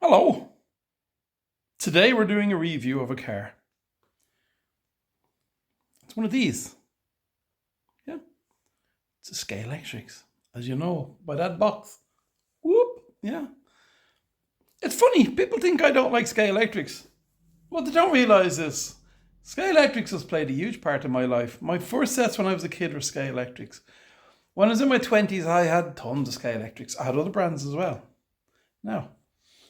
Hello! Today we're doing a review of a car. It's one of these. Yeah, it's a Scalextric, as you know, by that box. Whoop, yeah. It's funny, people think I don't like Scalextrics. What they don't realise is, Scalextrics has played a huge part in my life. My first sets when I was a kid were Scalextrics. When I was in my 20s, I had tons of Scalextrics. I had other brands as well. Now,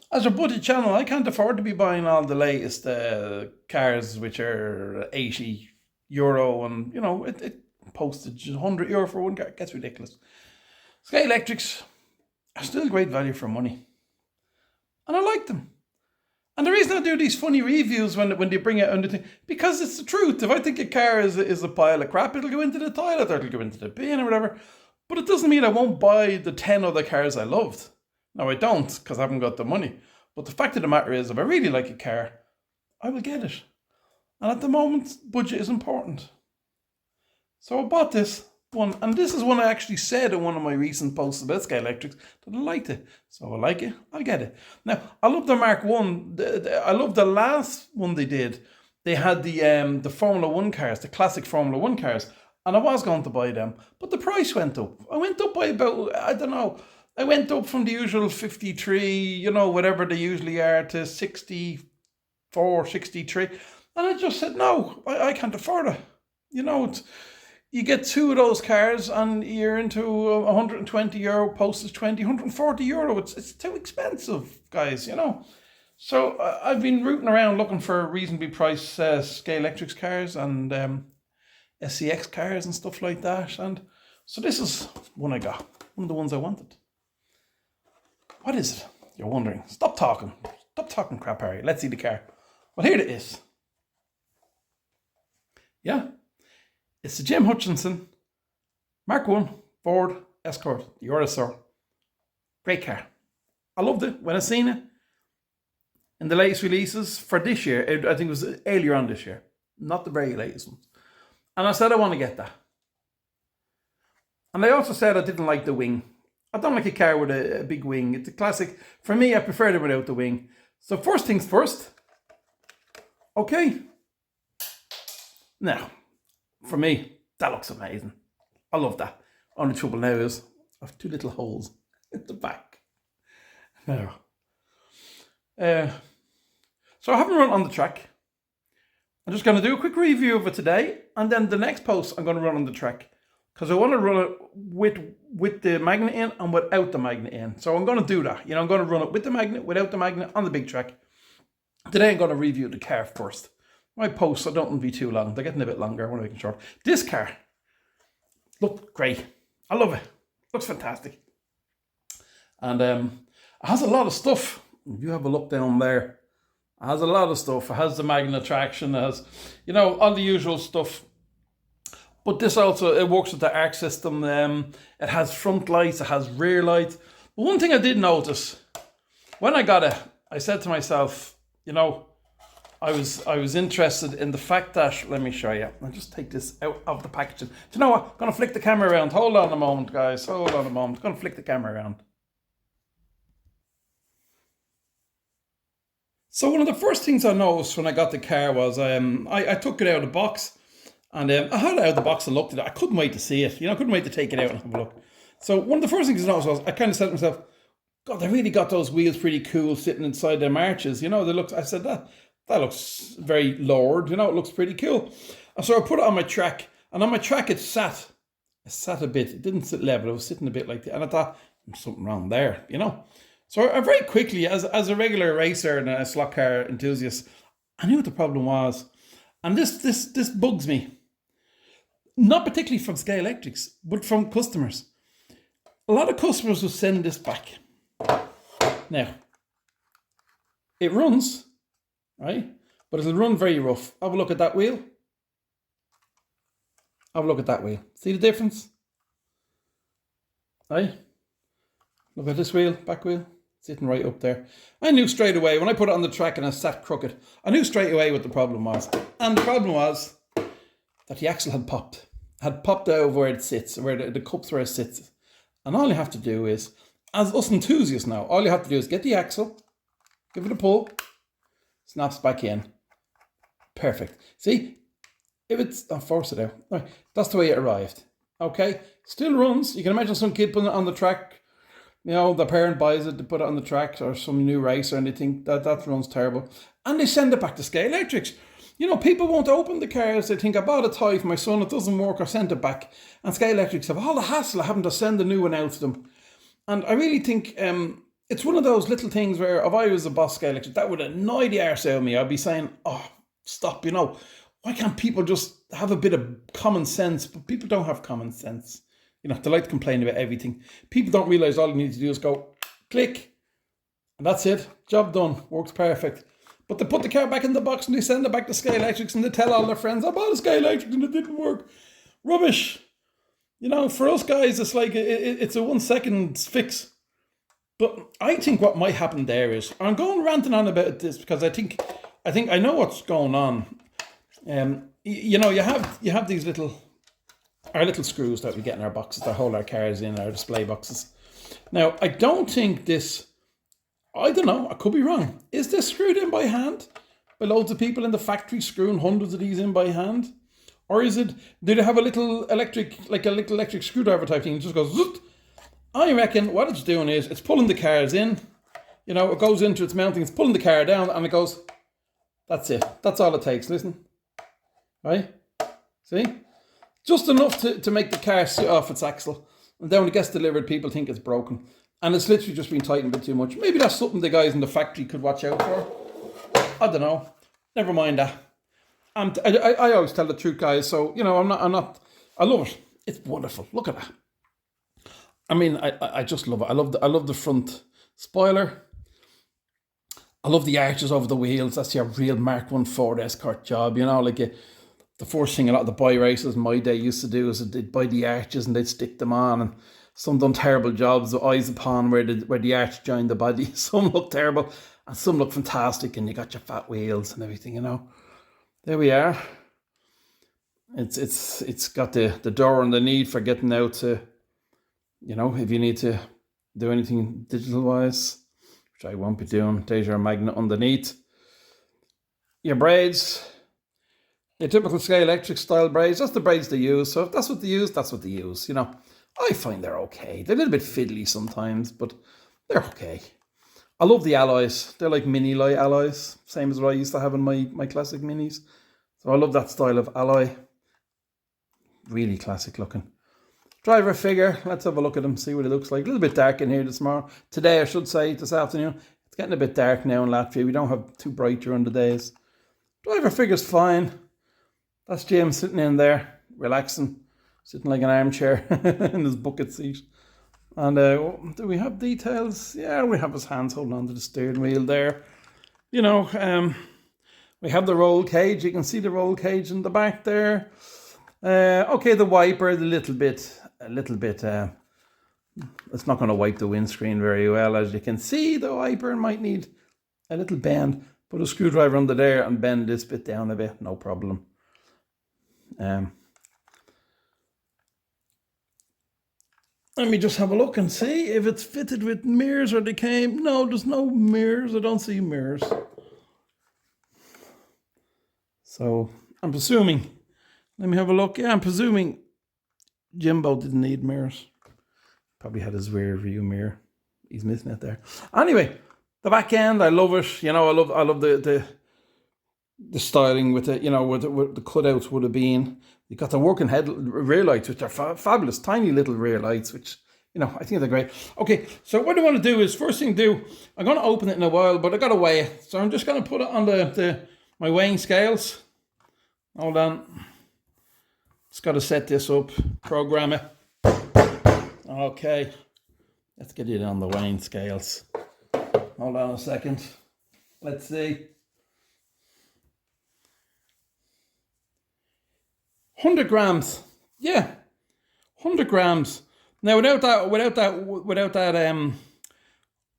as a budget channel, I can't afford to be buying all the latest cars, which are €80, and it postage €100 for one car. It gets ridiculous. Scalextrics are still great value for money, and I like them. And the reason I do these funny reviews when they bring out anything, because it's the truth. If I think a car is a pile of crap, it'll go into the toilet or it'll go into the bin or whatever. But it doesn't mean I won't buy the 10 other cars I loved. No, I don't, because I haven't got the money. But the fact of the matter is, if I really like a car, I will get it. And at the moment, budget is important. So I bought this one, and this is one I actually said in one of my recent posts about Scalextrics that I liked it. So I like it, I'll get it. Now, I love the Mk1. I love the last one they did. They had the Formula 1 cars, the classic Formula 1 cars, and I was going to buy them, but the price went up. I went up by about, I don't know, I went up from the usual 53, whatever they usually are, to 64, 63. And I just said, no, I can't afford it. You get two of those cars and you're into €120, postage 20, €140. It's too expensive, guys, So I've been rooting around looking for reasonably priced Scalextric cars and SCX cars and stuff like that. And so this is one I got, one of the ones I wanted. What is it? You're wondering. Stop talking crap, Harry. Let's see the car. Well, here it is. Yeah. It's the Jim Hutchinson Mk1 Ford Escort, the Escort. Great car. I loved it when I seen it in the latest releases for this year. I think it was earlier on this year, not the very latest ones. And I said I want to get that. And I also said I didn't like the wing. I don't like a car with a big wing. It's a classic. For me, I prefer it without the wing. So first things first. Okay. Now, for me, that looks amazing. I love that. Only trouble now is I have two little holes at the back. Now, so I haven't run on the track. I'm just going to do a quick review of it today, and then the next post I'm going to run on the track, because I want to run it with the magnet in and without the magnet in. So I'm going to do that. I'm going to run it with the magnet, without the magnet, on the big track. Today I'm going to review the car first. My posts, I don't want to be too long. They're getting a bit longer. I want to make them short. This car looked great. I love it. Looks fantastic. And it has a lot of stuff. If you have a look down there, it has a lot of stuff. It has the magnet traction. It has, all the usual stuff. But this also, it works with the arc system. It has front lights, it has rear lights. But one thing I did notice, when I got it, I said to myself, I was interested in the fact that, let me show you. I'll just take this out of the packaging. Do you know what? I'm going to flick the camera around. Hold on a moment, guys. Hold on a moment. I'm going to flick the camera around. So one of the first things I noticed when I got the car was I took it out of the box. And I had it out of the box and looked at it. I couldn't wait to see it. I couldn't wait to take it out and have a look. So one of the first things I noticed was I kind of said to myself, God, they really got those wheels pretty cool sitting inside their arches. I said, that looks very lowered. It looks pretty cool. And so I put it on my track. And on my track, it sat a bit. It didn't sit level. It was sitting a bit like that. And I thought, there's something wrong there, So I very quickly, as a regular racer and a slot car enthusiast, I knew what the problem was. And this bugs me. Not particularly from Scalextrics, but from customers. A lot of customers will send this back. Now, it runs, right? But it'll run very rough. Have a look at that wheel. Have a look at that wheel. See the difference? Right? Look at this wheel, back wheel, sitting right up there. I knew straight away, when I put it on the track and I sat crooked, I knew straight away what the problem was. And the problem was that the axle had popped out of where it sits, where the cups where it sits. And all you have to do is, as us enthusiasts now, all you have to do is get the axle, give it a pull, snaps back in. Perfect. See, if it's, I'll force it out. Right, that's the way it arrived. Okay, still runs. You can imagine some kid putting it on the track. You know, the parent buys it to put it on the track, or some new race or anything. That runs terrible. And they send it back to Scalextric. You know, people won't open the cars. They think, I bought a toy for my son, it doesn't work, I sent it back. And Scalextric have all the hassle of having to send a new one out to them. And I really think it's one of those little things where if I was a boss Scalextric, that would annoy the arse out of me. I'd be saying, oh, stop, you know. Why can't people just have a bit of common sense? But people don't have common sense. You know, they like to complain about everything. People don't realise all you need to do is go, click. And that's it. Job done. Works perfect. But they put the car back in the box and they send it back to Scalextric and they tell all their friends, I bought a Scalextric and it didn't work. Rubbish. You know, for us guys, it's like, it's a 1 second fix. But I think what might happen there is, I'm going ranting on about this because I think I know what's going on. You know, you have these our little screws that we get in our boxes that hold our cars in, our display boxes. Now, I don't think this, I don't know, I could be wrong. Is this screwed in by hand? By loads of people in the factory screwing hundreds of these in by hand? Or is it, do they have a little electric screwdriver type thing? It just goes, zoop. I reckon what it's doing is, it's pulling the cars in. You know, it goes into its mounting, it's pulling the car down and it goes, that's it. That's all it takes, listen. Right? See? Just enough to make the car sit off its axle. And then when it gets delivered, people think it's broken. And it's literally just been tightened a bit too much. Maybe that's something the guys in the factory could watch out for. I don't know. Never mind that. I always tell the truth, guys. So, you know, I love it. It's wonderful. Look at that. I mean, I just love it. I love the front spoiler. I love the arches over the wheels. That's your real Mk1 Ford Escort job. You know, like the first thing a lot of the boy racers in my day used to do is they'd buy the arches and they'd stick them on, and some done terrible jobs, the eyes upon where the arch joined the body. Some look terrible and some look fantastic, and you got your fat wheels and everything, you know. There we are. It's got the door and the need for getting out to, you know, if you need to do anything digital wise, which I won't be doing. There's your magnet underneath. Your braids. Your typical Scalextric style braids, that's the braids they use. So if that's what they use, that's what they use. You know, I find they're okay. They're a little bit fiddly sometimes, but they're okay. I love the alloys. They're like mini light alloys, same as what I used to have in my classic minis. So I love that style of alloy. Really classic looking. Driver figure, let's have a look at him, see what it looks like. A little bit dark in here today, I should say, this afternoon. It's getting a bit dark now in Latvia. We don't have too bright during the days. Driver figure's fine. That's Jim sitting in there, relaxing, sitting like an armchair in his bucket seat. And do we have details? Yeah, we have his hands holding onto the steering wheel there. You know, we have the roll cage. You can see the roll cage in the back there. Okay, the wiper, a little bit. It's not going to wipe the windscreen very well. As you can see, the wiper might need a little bend. Put a screwdriver under there and bend this bit down a bit, no problem. Let me just have a look and see if it's fitted with mirrors or they came. No, there's no mirrors. I don't see mirrors. So I'm presuming, let me have a look. Yeah, I'm presuming Jimbo didn't need mirrors. Probably had his rear view mirror. He's missing it there. Anyway, the back end, I love it. You know, I love the styling with it, you know, where the cutouts would have been. You got the working rear lights, which are fabulous, tiny little rear lights, which, you know, I think they're great. Okay, so what I want to do is, first thing to do, I'm going to open it in a while, but I got to weigh it. So I'm just going to put it on my weighing scales. Hold on. Just got to set this up, program it. Okay, let's get it on the weighing scales. Hold on a second. Let's see. 100 grams. Yeah, 100 grams. Now, without that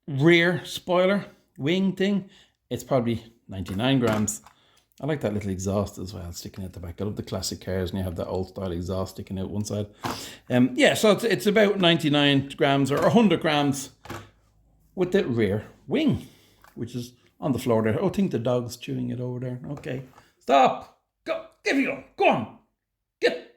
rear spoiler wing thing, it's probably 99 grams. I like that little exhaust as well, sticking out the back. I love the classic cars, and you have that old style exhaust sticking out one side. Yeah, so it's about 99 grams or 100 grams with the rear wing, which is On the floor there. Oh, I think the dog's chewing it over there. Okay. Stop. Go. Give it go. Go on. Get.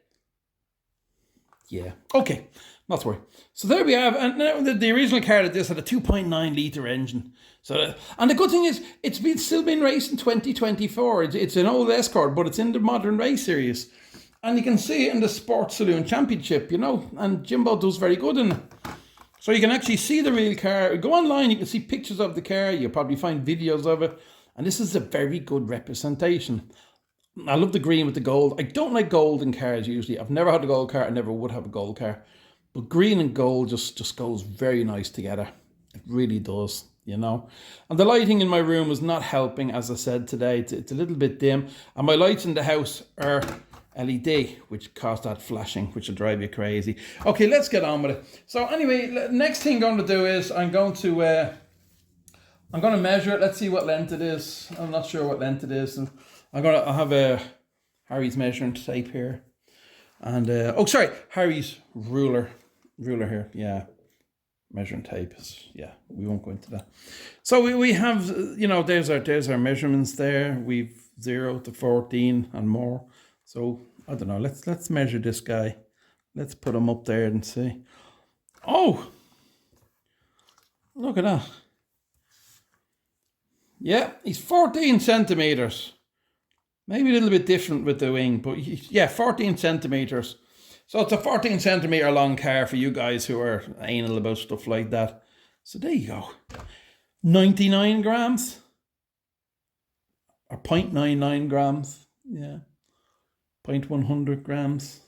Yeah. Okay. Not to worry. So there we have. And now the original car that this had a 2.9 litre engine. So, and the good thing is, it's still been raced in 2024. It's an old Escort, but it's in the modern race series. And you can see it in the Sports Saloon Championship, you know. And Jimbo does very good in it. So you can actually see the real car. Go online, you can see pictures of the car. You'll probably find videos of it. And this is a very good representation. I love the green with the gold. I don't like gold in cars usually. I've never had a gold car. I never would have a gold car. But green and gold just goes very nice together. It really does, you know. And the lighting in my room is not helping, as I said today. It's a little bit dim. And my lights in the house are LED, which cause that flashing, which will drive you crazy. Okay, let's get on with it. So anyway, next thing I'm going to do is I'm going to measure it. Let's see what length it is. I'm not sure what length it is. And I have a Harry's measuring tape here, and Harry's ruler here. Yeah, measuring tape is, yeah. We won't go into that. So we have, you know, there's our measurements there. We've 0 to 14 and more. So I don't know. Let's measure this guy. Let's put him up there and see. Oh, look at that. Yeah, he's 14 centimeters. Maybe a little bit different with the wing, but yeah, 14 centimeters. So it's a 14 centimeter long car for you guys who are anal about stuff like that. So there you go. 99 grams or 0.99 grams. Yeah. 0.100 grams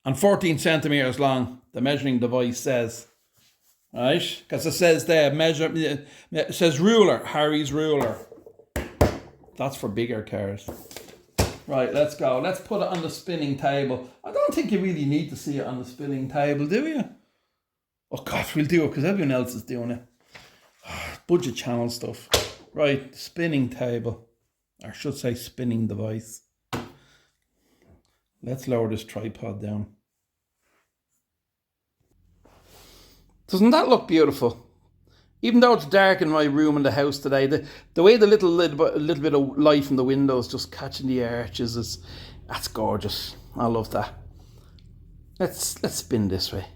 and 14 centimeters long, the measuring device says, right? Because it says there, it says ruler, Harry's ruler. That's for bigger cars. Right, let's go. Let's put it on the spinning table. I don't think you really need to see it on the spinning table, do you? Oh gosh, we'll do it because everyone else is doing it. Budget channel stuff. Right, spinning table. Or I should say spinning device. Let's lower this tripod down. Doesn't that look beautiful? Even though it's dark in my room in the house today, the way the little bit of light from the windows just catching the arches that's gorgeous. I love that. Let's spin this way.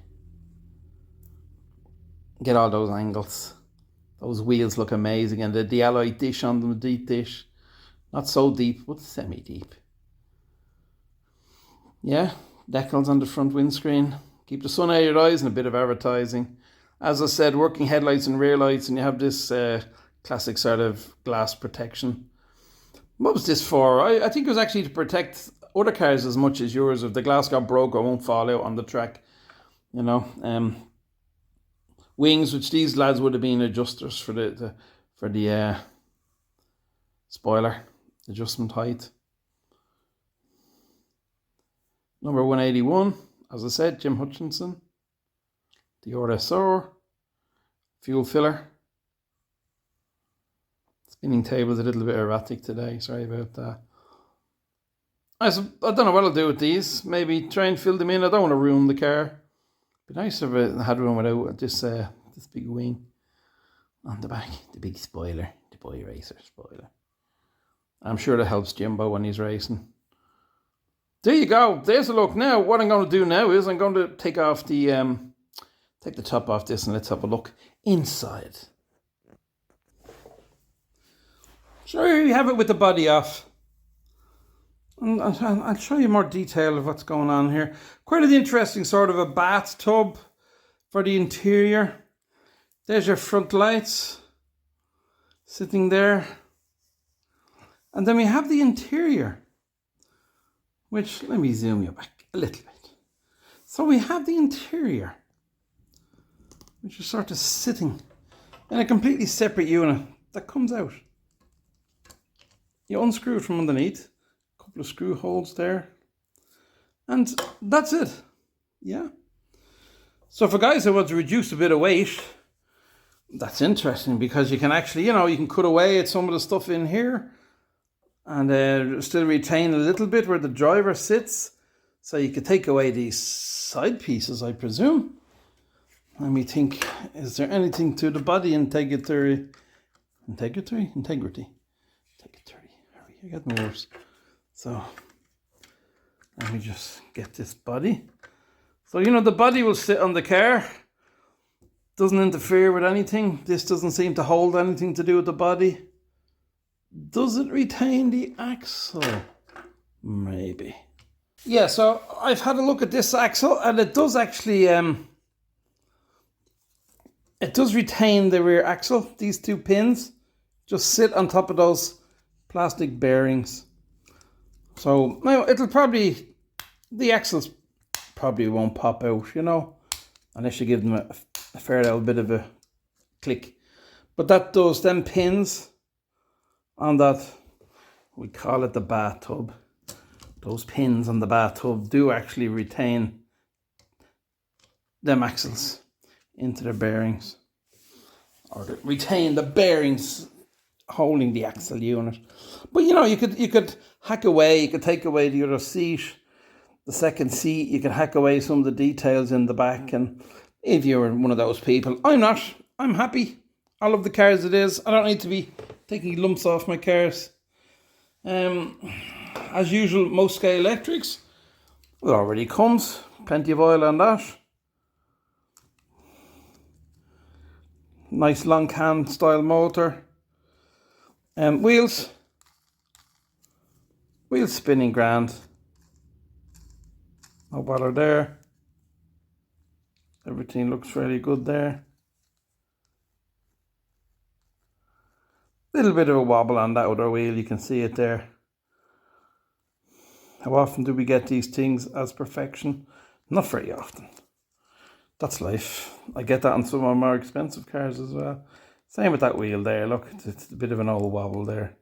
Get all those angles. Those wheels look amazing, and the alloy dish on them, the deep dish. Not so deep, but semi-deep. Yeah, decals on the front windscreen. Keep the sun out of your eyes and a bit of advertising. As I said, working headlights and rear lights, and you have this classic sort of glass protection. What was this for? I think it was actually to protect other cars as much as yours. If the glass got broke, it won't fall out on the track. You know, wings, which these lads would have been adjusters for the spoiler adjustment height. Number 181, as I said, Jim Hutchinson. The RSR, fuel filler. Spinning table is a little bit erratic today, sorry about that. I don't know what I'll do with these. Maybe try and fill them in. I don't want to ruin the car. Be nice if I had one without this big wing on the back. The big spoiler, the boy racer spoiler. I'm sure that helps Jimbo when he's racing. There you go. There's a look. Now, what I'm going to do now is I'm going to take off take the top off this, and let's have a look inside. So here you have it with the body off. And I'll show you more detail of what's going on here. Quite an interesting sort of a bathtub for the interior. There's your front lights sitting there. And then we have the interior, which, let me zoom you back a little bit. So we have the interior, which is sort of sitting in a completely separate unit that comes out. You unscrew it from underneath, a couple of screw holes there, and that's it. Yeah. So for guys who want to reduce a bit of weight, that's interesting, because you can actually, you can cut away at some of the stuff in here and still retain a little bit where the driver sits. So you could take away these side pieces, I presume. Let me think, is there anything to the body integrity? integrity. Hurry, you're getting worse. So let me just get this body. So you know the body will sit on the car. Doesn't interfere with anything. This doesn't seem to hold anything to do with the body. Does it retain the axle? Maybe. Yeah, so I've had a look at this axle and it does actually it does retain the rear axle. These two pins just sit on top of those plastic bearings. So now it'll probably, the axles probably won't pop out, you know, unless you give them a fair little bit of a click. But that does, them pins on that, we call it the bathtub. Those pins on the bathtub do actually retain them axles into the bearings, or retain the bearings holding the axle unit. But you know, you could hack away, you could take away the other seat, the second seat, you could hack away some of the details in the back. And if you're one of those people, I'm not, I'm happy. I love the car as it is. I don't need to be taking lumps off my cars. As usual, most Scalextrics, it already comes, plenty of oil on that. Nice long can style motor. Wheels spinning grand. No bother there. Everything looks really good there. Little bit of a wobble on that other wheel, you can see it there. How often do we get these things as perfection? Not very often. That's life. I get that on some of my more expensive cars as well. Same with that wheel there, look, it's a bit of an old wobble there.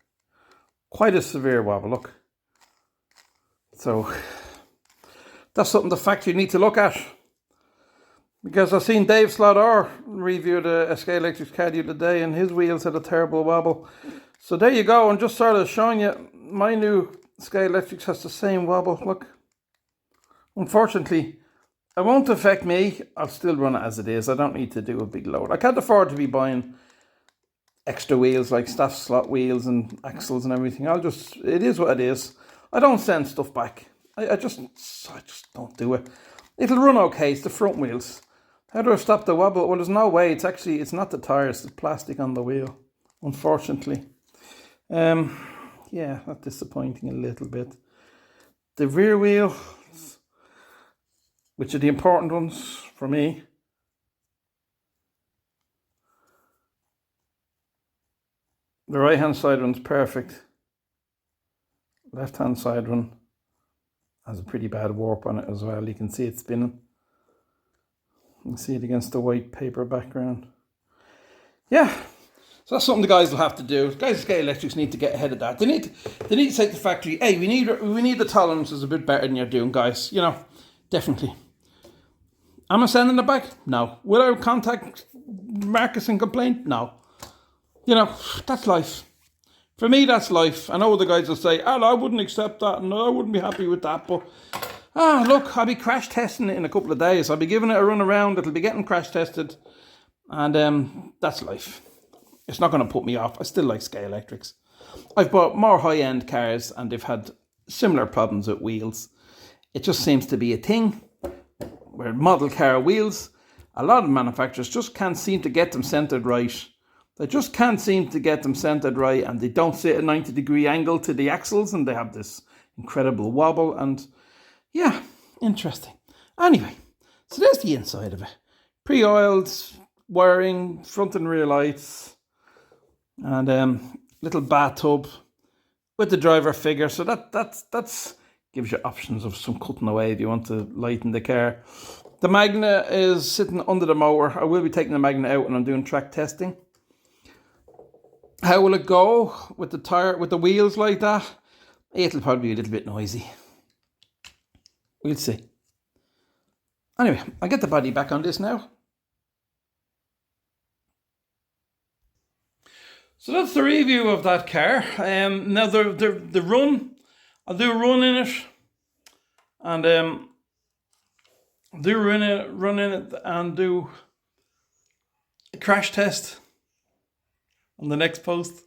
Quite a severe wobble, look. So, that's something the factory need to look at. Because I've seen Dave Slotcar review a Scalextric car the other day and his wheels had a terrible wobble. So there you go, I'm just sort of showing you, my new Scalextric has the same wobble, look. Unfortunately, it won't affect me. I'll still run it as it is. I don't need to do a big load. I can't afford to be buying extra wheels like staff slot wheels and axles and everything. It is what it is. I don't send stuff back. I just don't do it. It'll run okay. It's the front wheels. How do I stop the wobble? Well, there's no way. It's not the tires. It's plastic on the wheel, unfortunately. Yeah, that's disappointing a little bit. The rear wheel, which are the important ones for me. The right hand side one's perfect. Left hand side one has a pretty bad warp on it as well. You can see it spinning. You can see it against the white paper background. Yeah, so that's something the guys will have to do. The guys at Scalextrics need to get ahead of that. They need to say to the factory, hey, we need the tolerances a bit better than you're doing, guys. You know, definitely. Am I sending it back? No. Will I contact Marcus and complain? No. You know, that's life. For me, that's life. I know the guys will say, oh, I wouldn't accept that and I wouldn't be happy with that. But, look, I'll be crash testing it in a couple of days. I'll be giving it a run around. It'll be getting crash tested. And that's life. It's not going to put me off. I still like Scalextrics. I've bought more high-end cars and they've had similar problems with wheels. It just seems to be a thing where model car wheels, a lot of manufacturers just can't seem to get them centered right. They just can't seem to get them centered right and they don't sit at a 90-degree angle to the axles and they have this incredible wobble and yeah, interesting. Anyway, so there's the inside of it. Pre-oiled, wiring, front and rear lights and little bathtub with the driver figure. So that's gives you options of some cutting away if you want to lighten the car. The magnet is sitting under the motor. I will be taking the magnet out when I'm doing track testing. How will it go with the tire, with the wheels like that? It'll probably be a little bit noisy. We'll see. Anyway, I'll get the body back on this now. So that's the review of that car. Now the run, I'll do a run in it, and run in it and do a crash test. on the next post.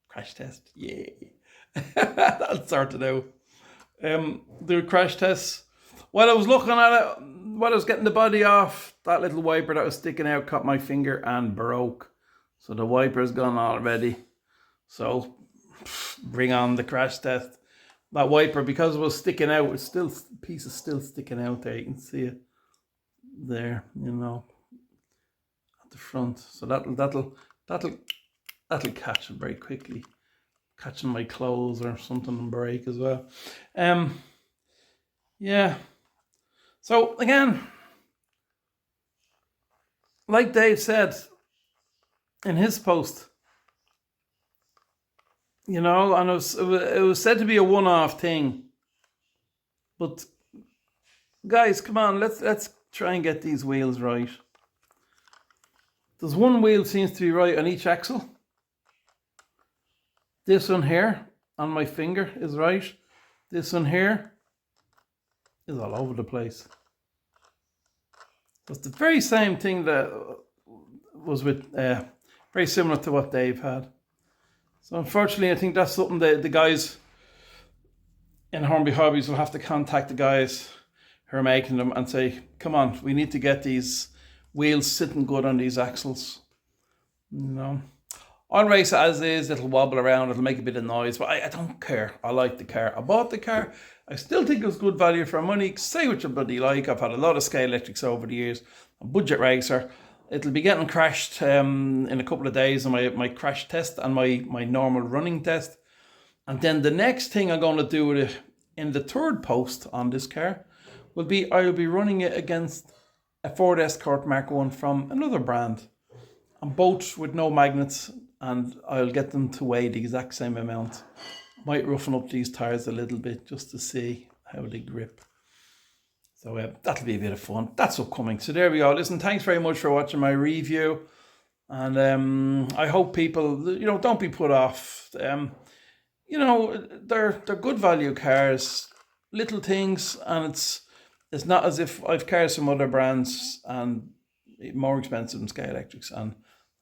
Crash test, yay. That'll sort it out. Do crash tests. While I was looking at it, while I was getting the body off, that little wiper that was sticking out caught my finger and broke. So the wiper's gone already. So bring on the crash test. That wiper, because it was sticking out, it's still, the piece is still sticking out there. You can see it there, you know, at the front. So that'll catch it very quickly. Catching my clothes or something and break as well. Yeah. So again, like Dave said in his post, you know, and it was said to be a one-off thing. But guys, come on, let's try and get these wheels right. There's one wheel seems to be right on each axle. This one here on my finger is right. This one here is all over the place. It's the very same thing that was with, very similar to what Dave had. So unfortunately, I think that's something that the guys in Hornby Hobbies will have to contact the guys who are making them and say, come on, we need to get these wheels sitting good on these axles. You know, on race as is, it'll wobble around, it'll make a bit of noise, but I don't care. I like the car. I bought the car. I still think it was good value for money. Say what you bloody like. I've had a lot of Scalextrics over the years. A budget racer. It'll be getting crashed in a couple of days on my crash test and my normal running test. And then the next thing I'm going to do with it in the third post on this car will be I'll be running it against a Ford Escort Mk1 from another brand. And both with no magnets, and I'll get them to weigh the exact same amount. Might roughen up these tires a little bit just to see how they grip. So that'll be a bit of fun. That's upcoming. So there we go. Listen, thanks very much for watching my review. And I hope people, you know, don't be put off. You know, they're good value cars, little things, and it's not as if I've cars from other brands and more expensive than Scalextrics,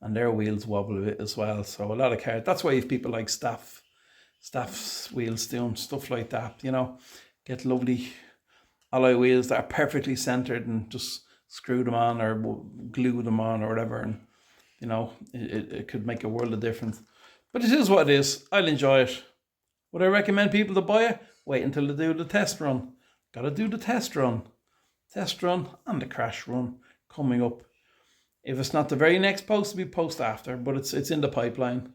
and their wheels wobble a bit as well. So a lot of cars. That's why if people like Staff's wheels doing stuff like that, you know, get lovely alloy wheels that are perfectly centered and just screw them on or glue them on or whatever, and you know, it could make a world of difference. But it is what it is. I'll enjoy it. Would I recommend people to buy it? Wait until they do the test run. Gotta do the test run and the crash run coming up. If it's not the very next post, it'll be post after, but it's in the pipeline.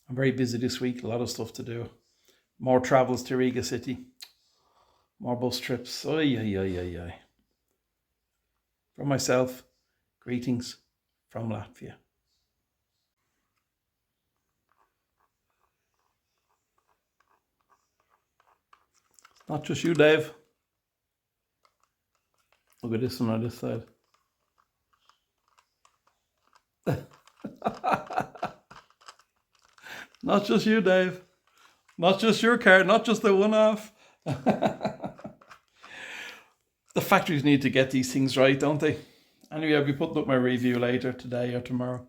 I'm very busy this week, a lot of stuff to do. More travels to Riga City. More bus trips. Oy. For myself, greetings from Latvia. Not just you, Dave. Look at this one on this side. Not just you, Dave. Not just your car, not just the one-off. The factories need to get these things right, don't they? Anyway, I'll be putting up my review later today or tomorrow.